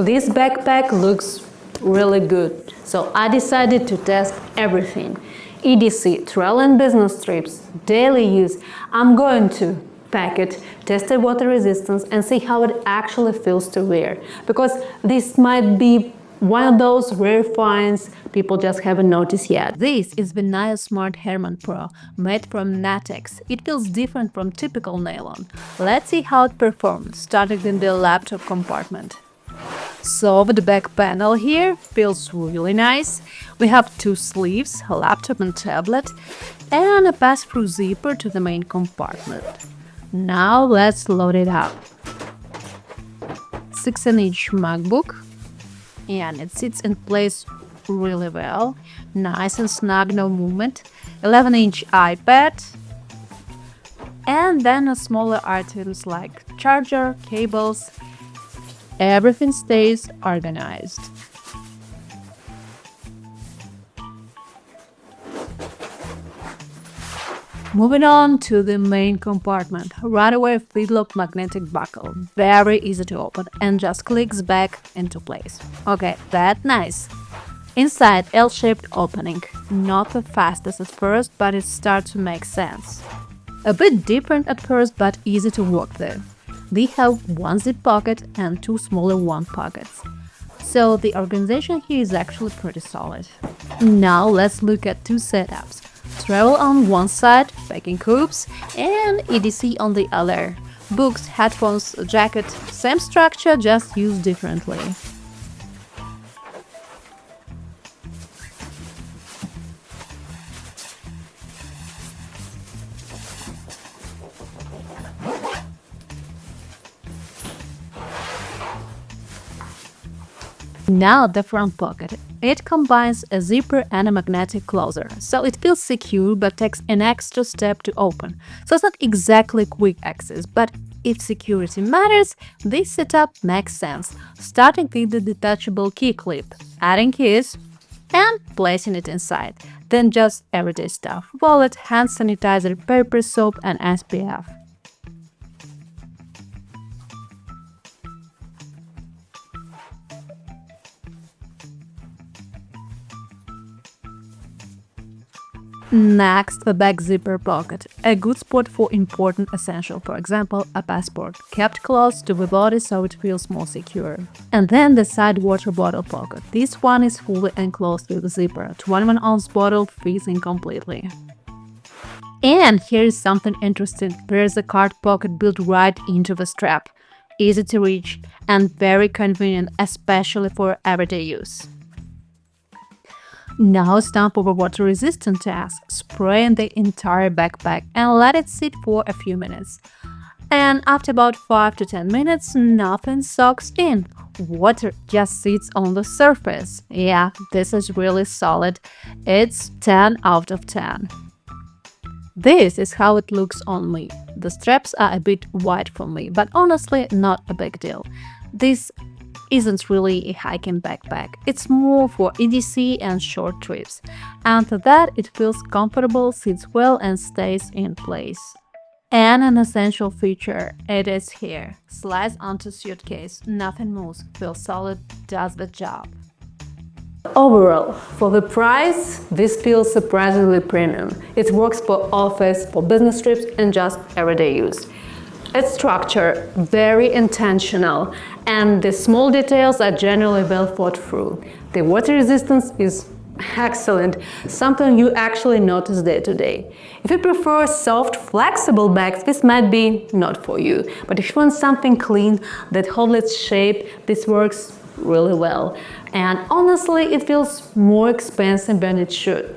This backpack looks really good, so I decided to test everything. EDC, travel and business trips, daily use. I'm going to pack it, test the water resistance, and see how it actually feels to wear. Because this might be one of those rare finds people just haven't noticed yet. This is the Nayo Smart Herman Pro, made from latex. It feels different from typical nylon. Let's see how it performs, starting in the laptop compartment. So the back panel here feels really nice. We have two sleeves, a laptop and tablet, and a pass-through zipper to the main compartment. Now let's load it up. 16-inch MacBook, and it sits in place really well. Nice and snug, no movement. 11-inch iPad, and then smaller items like charger, cables. Everything stays organized. Moving on to the main compartment. Right away, Fidlock magnetic buckle. Very easy to open and just clicks back into place. Okay, that's nice. Inside, L-shaped opening. Not the fastest at first, but it starts to make sense. A bit different at first, but easy to work with. They have one zip pocket and two smaller one pockets. So the organization here is actually pretty solid. Now let's look at two setups. Travel on one side, packing hoops, and EDC on the other. Books, headphones, jacket, same structure, just used differently. Now the front pocket. It combines a zipper and a magnetic closer, so it feels secure but takes an extra step to open. So it's not exactly quick access, but if security matters, this setup makes sense. Starting with the detachable key clip, adding keys, and placing it inside. Then just everyday stuff: wallet, hand sanitizer, paper, soap, and SPF. Next, the back zipper pocket, a good spot for important essentials, for example, a passport, kept close to the body so it feels more secure. And then the side water bottle pocket. This one is fully enclosed with a zipper. 21-ounce bottle fits in completely. And here is something interesting. There's a card pocket built right into the strap. Easy to reach and very convenient, especially for everyday use. Now it's time for the water-resistant task. Spray in the entire backpack and let it sit for a few minutes. And after about 5 to 10 minutes, nothing soaks in. Water just sits on the surface. Yeah, this is really solid. It's 10 out of 10. This is how it looks on me. The straps are a bit wide for me, but honestly not a big deal. This isn't really a hiking backpack. It's more for EDC and short trips. After that, it feels comfortable, sits well, and stays in place. And an essential feature, it is here. Slides onto suitcase, nothing moves, feels solid, does the job. Overall, for the price, this feels surprisingly premium. It works for office, for business trips, and just everyday use. Its structure, very intentional, and the small details are generally well thought through. The water resistance is excellent, something you actually notice day to day. If you prefer soft, flexible bags, this might be not for you. But if you want something clean that holds its shape, this works really well. And honestly, it feels more expensive than it should.